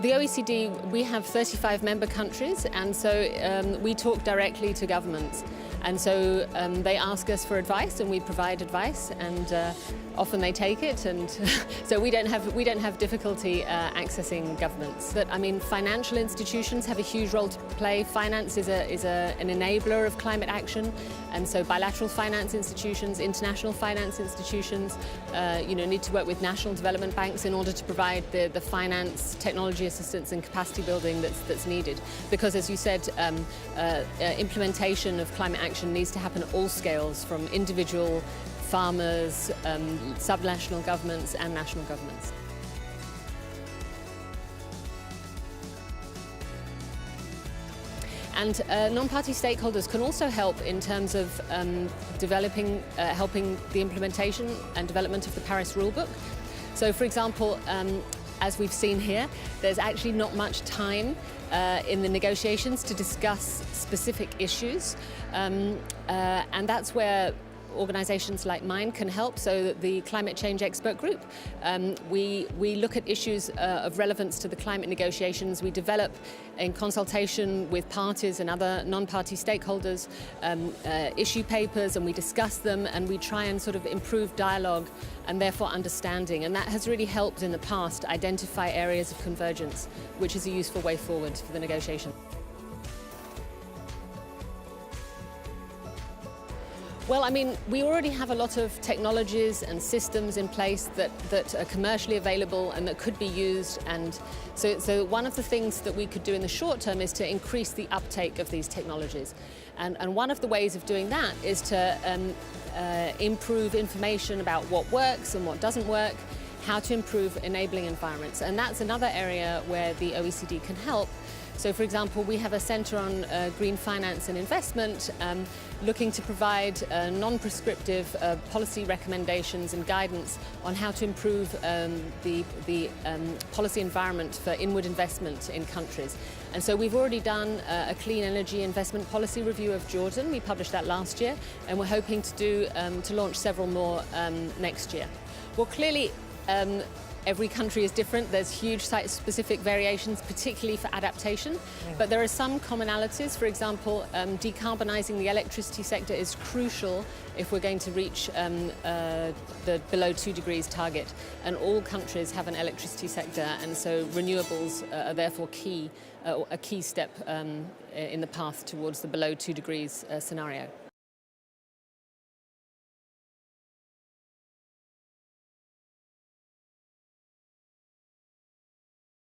The OECD, we have 35 member countries, and so we talk directly to governments. And so they ask us for advice, and we provide advice, and often they take it, and so we don't have difficulty accessing governments. But I mean, financial institutions have a huge role to play. Finance is an enabler of climate action, and so bilateral finance institutions, international finance institutions, need to work with national development banks in order to provide the finance, technology assistance, and capacity building that's needed. Because, as you said, implementation of climate action needs to happen at all scales, from individual farmers, subnational governments and national governments. And non-party stakeholders can also help in terms of helping the implementation and development of the Paris Rulebook. So, for example, as we've seen here, there's actually not much time in the negotiations to discuss specific issues, and that's where organisations like mine can help. So the Climate Change Expert Group, we look at issues of relevance to the climate negotiations. We develop, in consultation with parties and other non-party stakeholders, issue papers, and we discuss them, and we try and sort of improve dialogue and therefore understanding. And that has really helped in the past identify areas of convergence, which is a useful way forward for the negotiation. Well, I mean, we already have a lot of technologies and systems in place that are commercially available and that could be used. And so one of the things that we could do in the short term is to increase the uptake of these technologies. And one of the ways of doing that is to improve information about what works and what doesn't work, how to improve enabling environments. And that's another area where the OECD can help. So, for example, we have a centre on green finance and investment, looking to provide non-prescriptive policy recommendations and guidance on how to improve the policy environment for inward investment in countries. And so we've already done a clean energy investment policy review of Jordan. We published that last year, and we're hoping to launch several more next year. Well, clearly, every country is different. There's huge site-specific variations, particularly for adaptation. But there are some commonalities. For example, decarbonizing the electricity sector is crucial if we're going to reach the below 2 degrees target. And all countries have an electricity sector, and so renewables are therefore a key step in the path towards the below 2 degrees scenario.